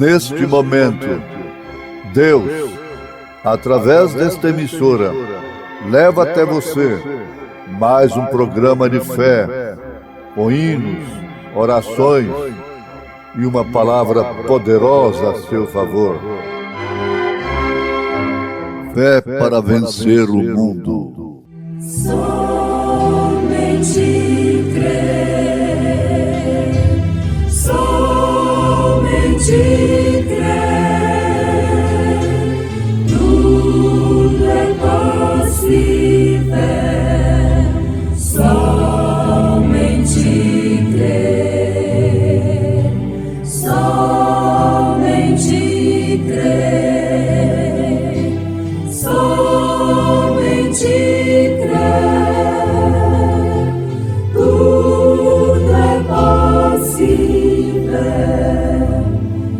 Neste momento, Deus, através desta emissora, leva até você mais um programa de fé, com hinos, orações e uma palavra poderosa a seu favor. Fé para vencer o mundo. Somente crer, somente crer, tudo é possível, somente crer, somente crer, somente crer, tudo é possível,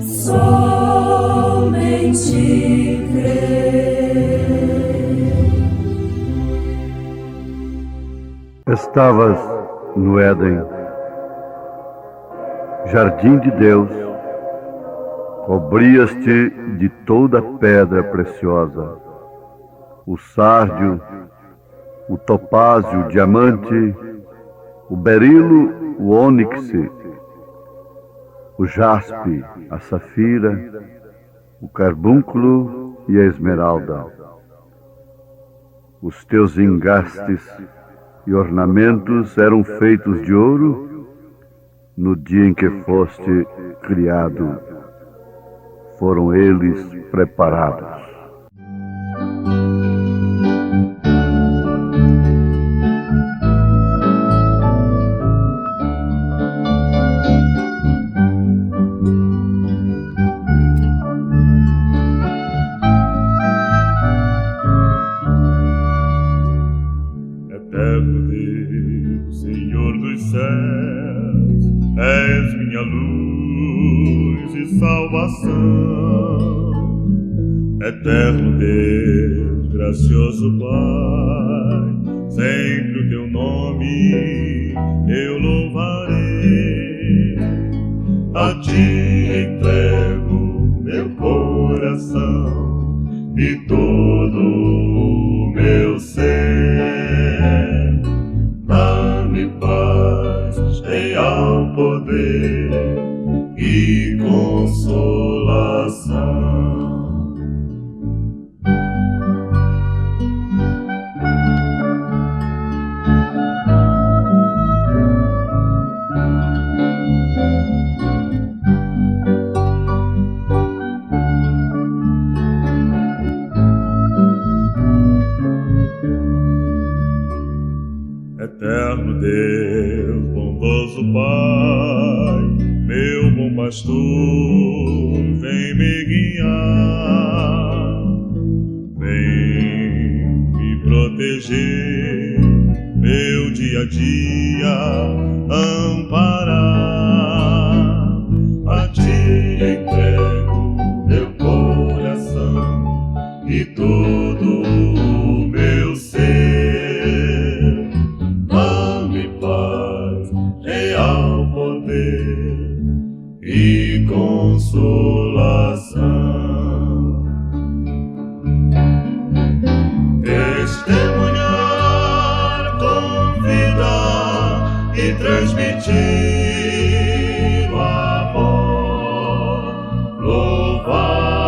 somente crer. Estavas no Éden, jardim de Deus, cobrias-te de toda pedra preciosa, o sárdio, o topázio, o diamante, o berilo, o ônix, o jaspe, a safira, o carbúnculo e a esmeralda. Os teus engastes e ornamentos eram feitos de ouro no dia em que foste criado. Foram eles preparados. Eterno Deus, Senhor dos céus, és minha luz e salvação. Eterno Deus, gracioso Pai, sempre o teu nome eu louvarei. A ti entrego meu coração e todo o meu ser. Dá-me paz, real poder e consolação. Eterno Deus, bondoso Pai, meu bom pastor, vem me guiar, vem me proteger, meu dia a dia amparar. A ti entrego meu coração e todo o meu ser. Real poder e consolação. Testemunhar com vida e transmitir o amor, louvar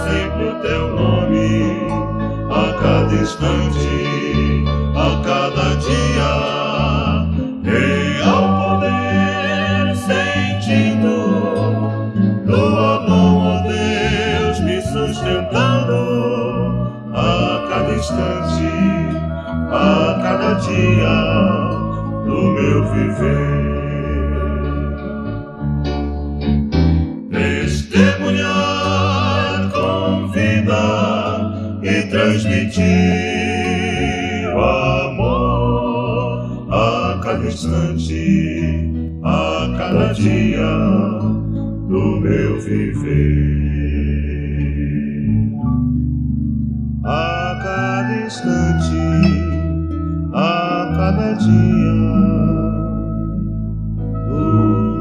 sempre o teu nome a cada instante, a cada dia. Real poder sentindo, tua mão, ó Deus, me sustentando a cada instante, a cada dia do meu viver. Testemunhar com vida e transmitir o amor a cada instante, a cada dia do meu viver. A cada instante, a cada dia do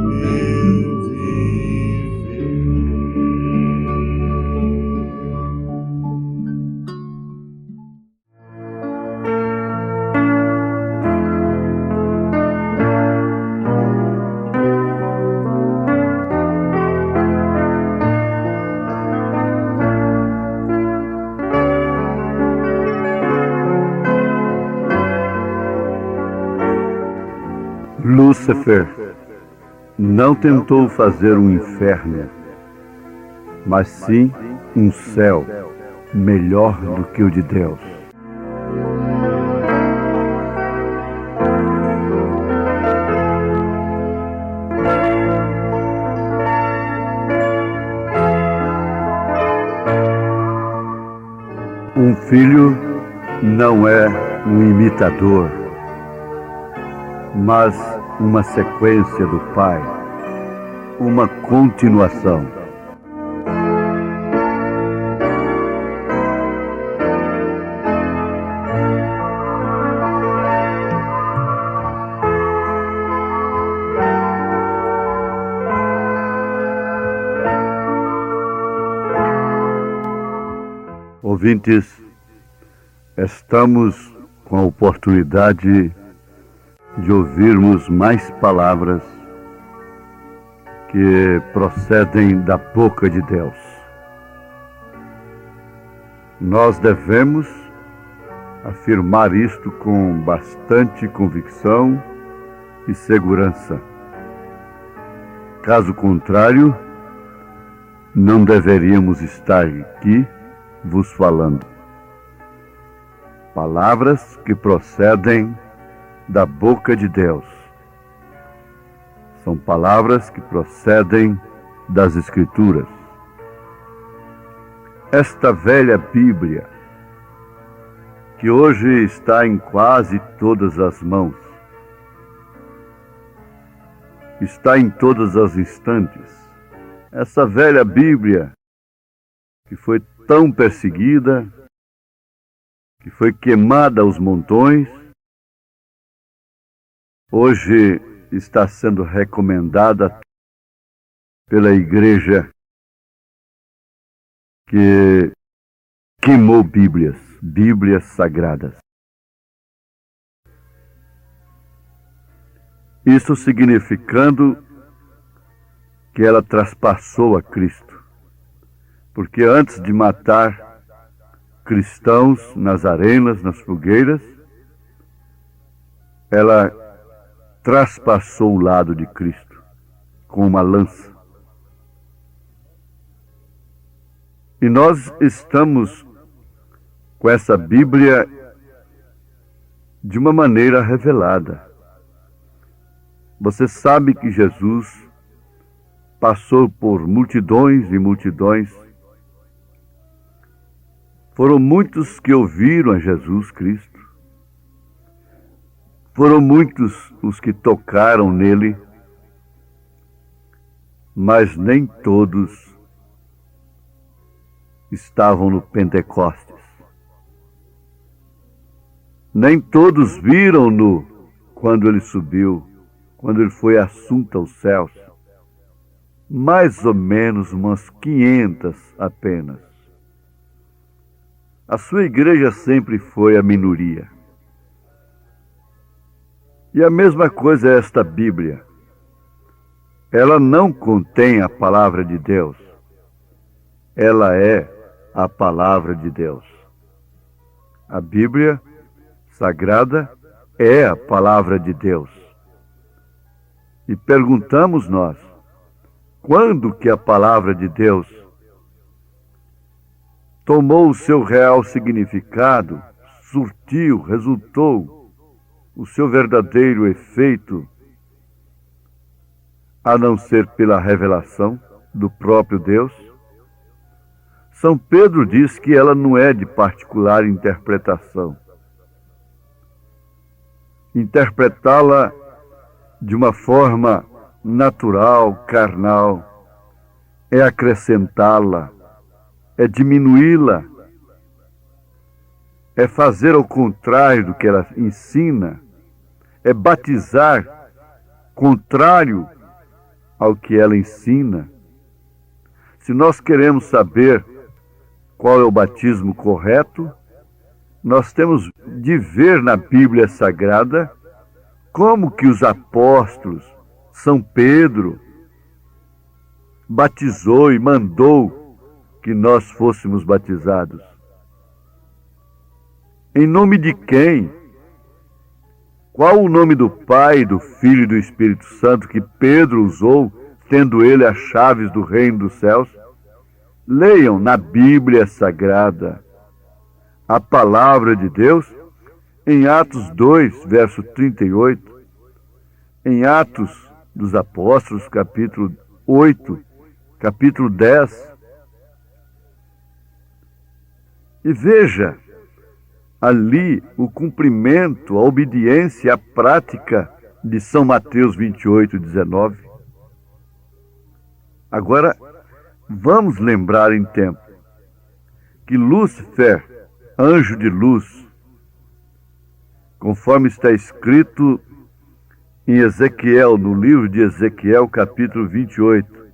meu viver. Lúcifer não tentou fazer um inferno, mas sim um céu melhor do que o de Deus. Um filho não é um imitador, mas uma sequência do pai, uma continuação. Ouvintes, estamos com a oportunidade de ouvirmos mais palavras que procedem da boca de Deus. Nós devemos afirmar isto com bastante convicção e segurança. Caso contrário, não deveríamos estar aqui vos falando. Palavras que procedem da boca de Deus. São palavras que procedem das Escrituras. Esta velha Bíblia, que hoje está em quase todas as mãos, está em todas as instantes. Essa velha Bíblia, que foi tão perseguida, que foi queimada aos montões, hoje está sendo recomendada pela igreja que queimou Bíblias sagradas. Isso significando que ela traspassou a Cristo. Porque antes de matar cristãos nas arenas, nas fogueiras, ela traspassou o lado de Cristo com uma lança. E nós estamos com essa Bíblia de uma maneira revelada. Você sabe que Jesus passou por multidões e multidões. Foram muitos que ouviram a Jesus Cristo. Foram muitos os que tocaram nele, mas nem todos estavam no Pentecostes. Nem todos viram-no quando ele subiu, quando ele foi assunto aos céus. Mais ou menos umas 500 apenas. A sua igreja sempre foi a minoria. E a mesma coisa é esta Bíblia. Ela não contém a palavra de Deus. Ela é a palavra de Deus. A Bíblia Sagrada é a palavra de Deus. E perguntamos nós, quando que a palavra de Deus tomou o seu real significado, surtiu, resultou o seu verdadeiro efeito, a não ser pela revelação do próprio Deus? São Pedro diz que ela não é de particular interpretação. Interpretá-la de uma forma natural, carnal, é acrescentá-la, é diminuí-la, é fazer ao contrário do que ela ensina, é batizar contrário ao que ela ensina. Se nós queremos saber qual é o batismo correto, nós temos de ver na Bíblia Sagrada como que os apóstolos, São Pedro, batizou e mandou que nós fôssemos batizados. Em nome de quem? Qual o nome do Pai, do Filho e do Espírito Santo que Pedro usou, tendo ele as chaves do reino dos céus? Leiam na Bíblia Sagrada a palavra de Deus em Atos 2, verso 38, em Atos dos Apóstolos, capítulo 8, capítulo 10. E veja ali o cumprimento, a obediência, a prática de São Mateus 28, 19. Agora, vamos lembrar em tempo que Lúcifer, anjo de luz, conforme está escrito em Ezequiel, no livro de Ezequiel, capítulo 28,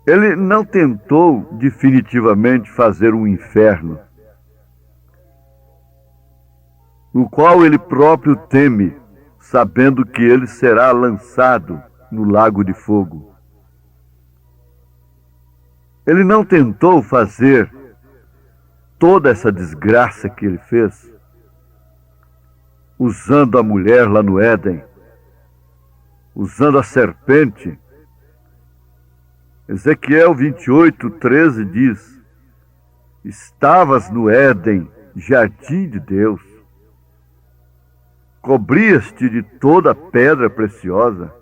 ele não tentou definitivamente fazer um inferno, no qual ele próprio teme, sabendo que ele será lançado no lago de fogo. Ele não tentou fazer toda essa desgraça que ele fez, usando a mulher lá no Éden, usando a serpente. Ezequiel 28, 13 diz: estavas no Éden, jardim de Deus, cobrias-te de toda pedra preciosa.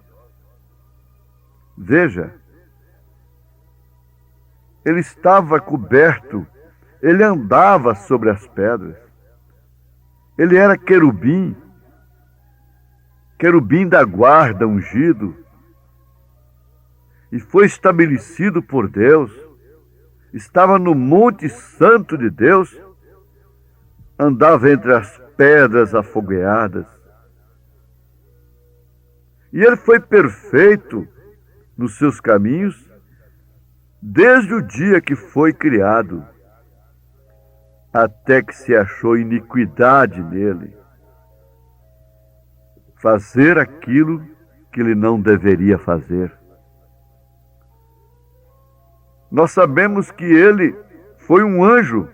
Veja, ele estava coberto, ele andava sobre as pedras, ele era querubim, querubim da guarda ungido, e foi estabelecido por Deus, estava no Monte Santo de Deus, andava entre as pedras afogueadas. E ele foi perfeito nos seus caminhos desde o dia que foi criado, até que se achou iniquidade nele, fazer aquilo que ele não deveria fazer. Nós sabemos que ele foi um anjo,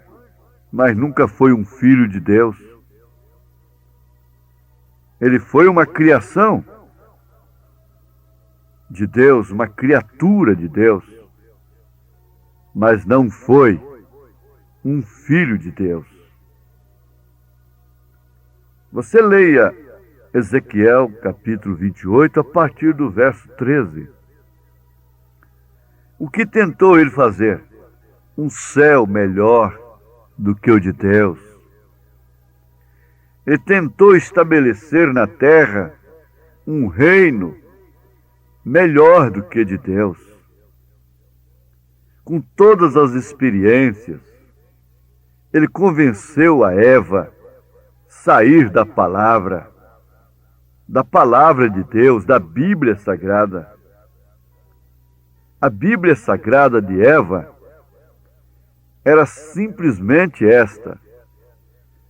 mas nunca foi um filho de Deus. Ele foi uma criação de Deus, uma criatura de Deus, mas não foi um filho de Deus. Você leia Ezequiel capítulo 28 a partir do verso 13. O que tentou ele fazer? Um céu melhor do que o de Deus. Ele tentou estabelecer na terra um reino melhor do que de Deus. Com todas as experiências, ele convenceu a Eva a sair da palavra de Deus, da Bíblia Sagrada. A Bíblia Sagrada de Eva era simplesmente esta.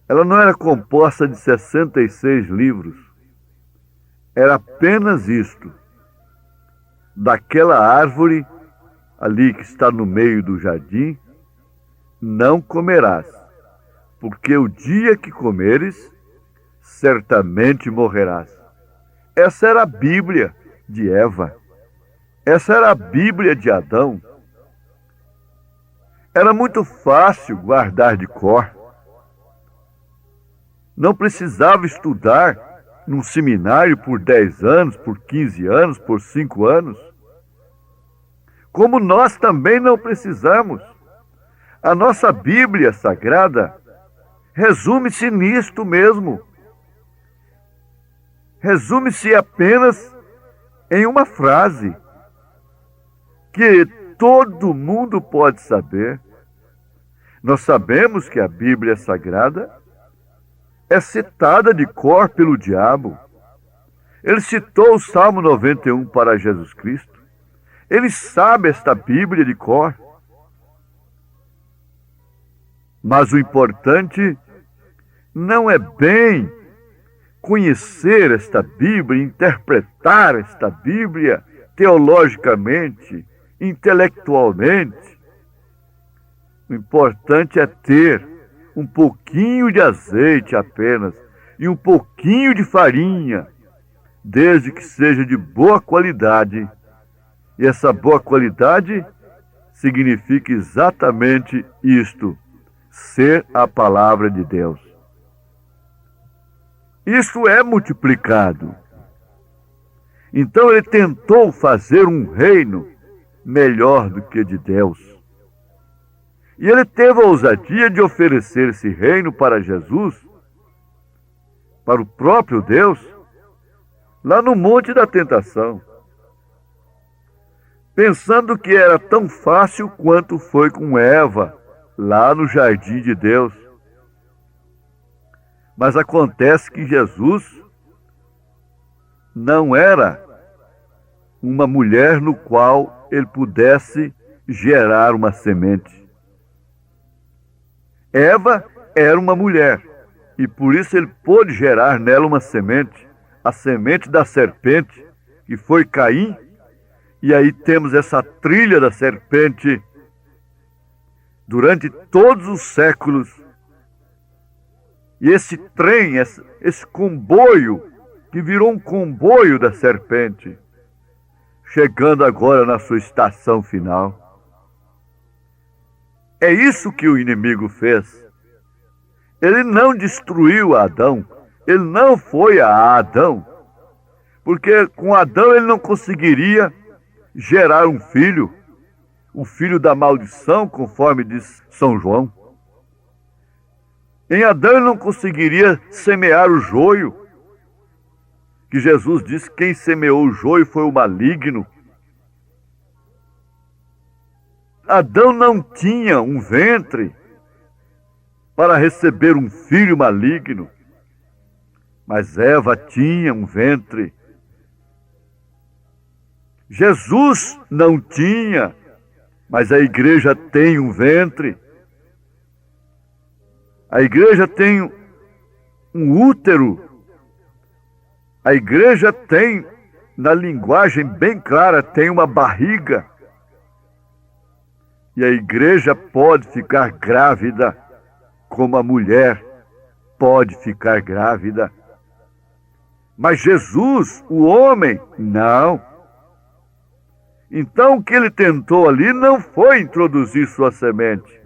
Ela não era composta de 66 livros. Era apenas isto. Daquela árvore ali que está no meio do jardim, não comerás, porque o dia que comeres, certamente morrerás. Essa era a Bíblia de Eva. Essa era a Bíblia de Adão. Era muito fácil guardar de cor. Não precisava estudar num seminário por 10 anos, por 15 anos, por 5 anos. Como nós também não precisamos. A nossa Bíblia Sagrada resume-se nisto mesmo. Resume-se apenas em uma frase que todo mundo pode saber. Nós sabemos que a Bíblia Sagrada é citada de cor pelo diabo. Ele citou o Salmo 91 para Jesus Cristo. Ele sabe esta Bíblia de cor. Mas o importante não é bem conhecer esta Bíblia, interpretar esta Bíblia teologicamente, intelectualmente. O importante é ter um pouquinho de azeite apenas e um pouquinho de farinha, desde que seja de boa qualidade. E essa boa qualidade significa exatamente isto: ser a palavra de Deus. Isso é multiplicado. Então ele tentou fazer um reino melhor do que de Deus. E ele teve a ousadia de oferecer esse reino para Jesus, para o próprio Deus, lá no Monte da Tentação, pensando que era tão fácil quanto foi com Eva, lá no jardim de Deus. Mas acontece que Jesus não era uma mulher no qual ele pudesse gerar uma semente. Eva era uma mulher, e por isso ele pôde gerar nela uma semente, a semente da serpente, que foi Caim. E aí temos essa trilha da serpente durante todos os séculos. E esse trem, esse comboio, que virou um comboio da serpente, chegando agora na sua estação final. É isso que o inimigo fez. Ele não destruiu Adão, ele não foi a Adão, porque com Adão ele não conseguiria gerar um filho, o filho da maldição, conforme diz São João. Em Adão ele não conseguiria semear o joio, que Jesus disse: quem semeou o joio foi o maligno. Adão não tinha um ventre para receber um filho maligno, mas Eva tinha um ventre. Jesus não tinha, mas a igreja tem um ventre. A igreja tem um útero. A igreja tem, na linguagem bem clara, tem uma barriga. E a igreja pode ficar grávida, como a mulher pode ficar grávida. Mas Jesus, o homem, não. Então o que ele tentou ali não foi introduzir sua semente,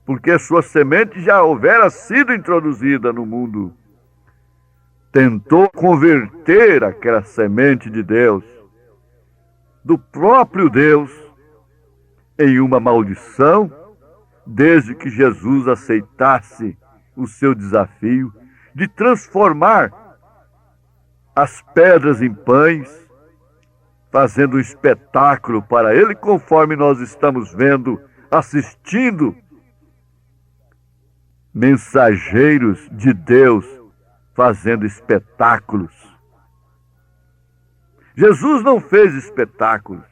porque sua semente já houvera sido introduzida no mundo. Tentou converter aquela semente de Deus, do próprio Deus, em uma maldição, desde que Jesus aceitasse o seu desafio de transformar as pedras em pães, fazendo um espetáculo para ele, conforme nós estamos vendo, assistindo mensageiros de Deus fazendo espetáculos. Jesus não fez espetáculos.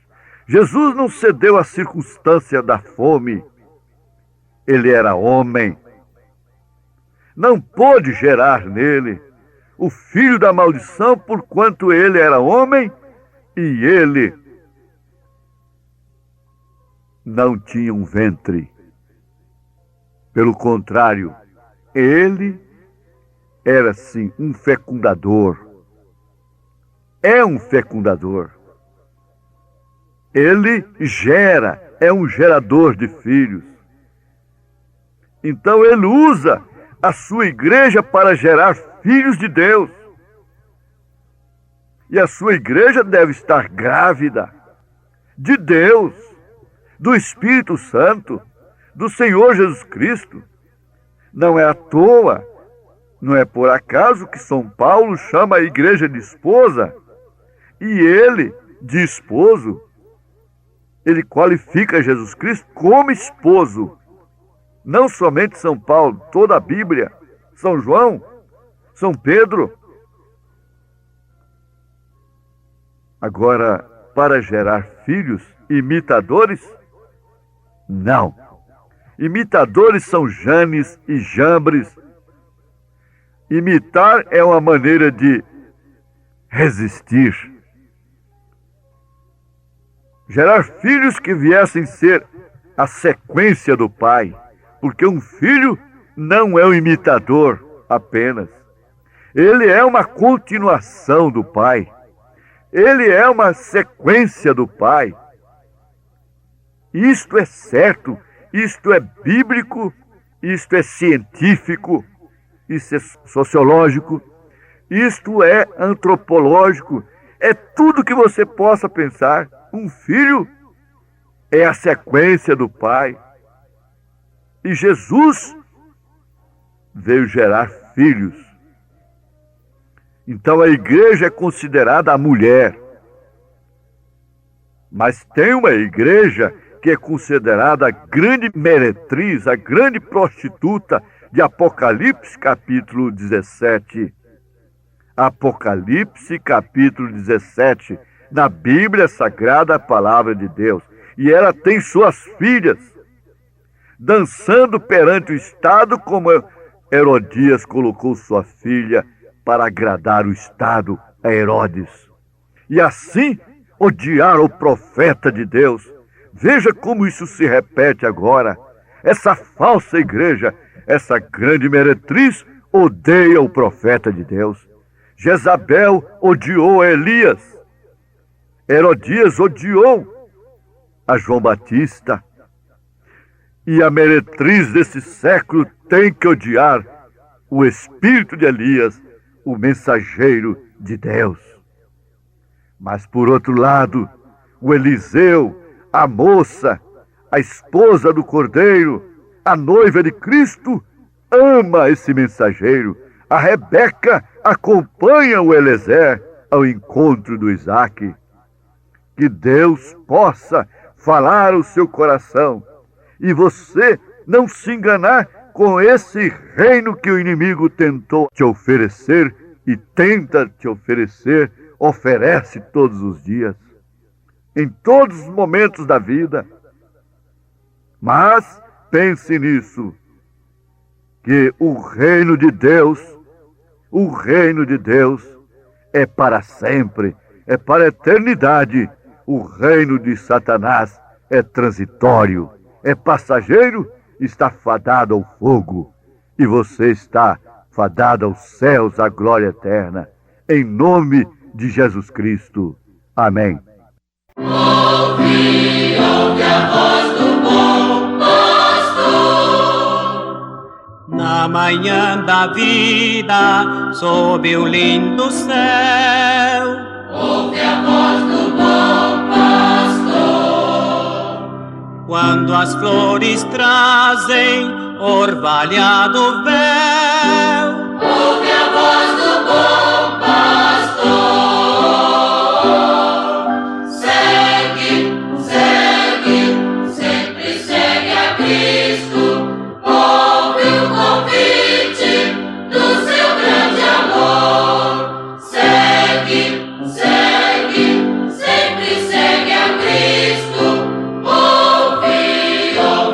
Jesus não cedeu à circunstância da fome. Ele era homem. Não pôde gerar nele o filho da maldição, porquanto ele era homem e ele não tinha um ventre. Pelo contrário, ele era sim um fecundador. É um fecundador. Ele gera, é um gerador de filhos. Então ele usa a sua igreja para gerar filhos de Deus. E a sua igreja deve estar grávida de Deus, do Espírito Santo, do Senhor Jesus Cristo. Não é à toa, não é por acaso que São Paulo chama a igreja de esposa, e ele, de esposo, ele qualifica Jesus Cristo como esposo. Não somente São Paulo, toda a Bíblia, São João, São Pedro. Agora, para gerar filhos imitadores, não. Imitadores são Janes e Jambres. Imitar é uma maneira de resistir. Gerar filhos que viessem ser a sequência do pai, porque um filho não é um imitador apenas. Ele é uma continuação do Pai. Ele é uma sequência do Pai. Isto é certo, isto é bíblico, isto é científico, isto é sociológico, isto é antropológico, é tudo que você possa pensar. Um filho é a sequência do Pai. E Jesus veio gerar filhos. Então a igreja é considerada a mulher. Mas tem uma igreja que é considerada a grande meretriz, a grande prostituta de Apocalipse capítulo 17. Apocalipse capítulo 17, na Bíblia Sagrada, a palavra de Deus. E ela tem suas filhas, dançando perante o Estado, como Herodias colocou sua filha para agradar o Estado a Herodes. E assim odiar o profeta de Deus. Veja como isso se repete agora. Essa falsa igreja, essa grande meretriz, odeia o profeta de Deus. Jezabel odiou Elias. Herodias odiou a João Batista. E a meretriz desse século tem que odiar o espírito de Elias, o mensageiro de Deus. Mas por outro lado, o Eliseu, a moça, a esposa do Cordeiro, a noiva de Cristo, ama esse mensageiro. A Rebeca acompanha o Eliezer ao encontro do Isaque. Que Deus possa falar ao seu coração e você não se enganar com esse reino que o inimigo tentou te oferecer e tenta te oferecer, oferece todos os dias, em todos os momentos da vida. Mas pense nisso, que o reino de Deus é para sempre, é para a eternidade. O reino de Satanás é transitório, é passageiro, está fadado ao fogo. E você está fadado aos céus, à glória eterna. Em nome de Jesus Cristo. Amém. Ouve a voz do bom pastor. Na manhã da vida, sob o lindo céu. Ouve a voz do bom pastor. Quando as flores trazem orvalhado véu. Ouve a voz do bom pastor. Segue, segue, sempre segue a Cristo. Ouve o convite do seu grande amor. Segue, segue, sempre segue a Cristo. Ouve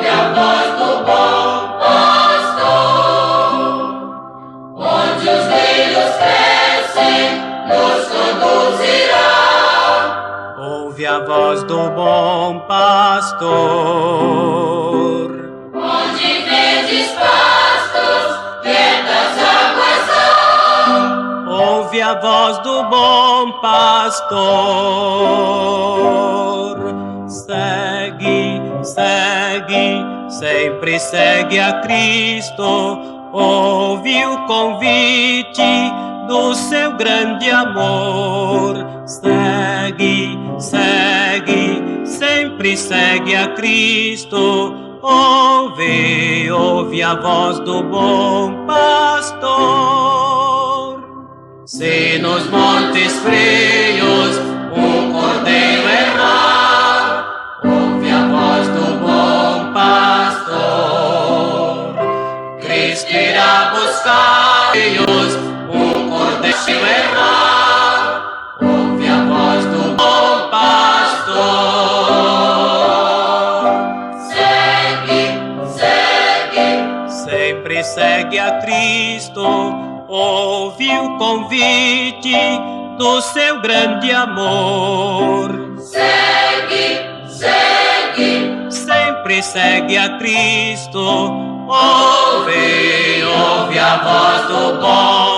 a voz do bom pastor. Onde os lírios crescem, nos conduzirá. Ouve a voz do bom pastor. Onde verdes pastos, quietas águas há. Ouve a voz do bom pastor. Segue, segue, sempre segue a Cristo. Ouve o convite do seu grande amor. Segue, segue, sempre segue a Cristo. Ouve a voz do bom pastor. Se nos montes frios um cordeiro errar, ouve a voz do bom pastor. Cristo irá buscar um cordeiro errar, ouve a voz do bom pastor. Segue, segue, Sempre segue a Cristo. Ouve o convite do seu grande amor. segue, segue, Sempre segue a Cristo. ouve a voz do bom.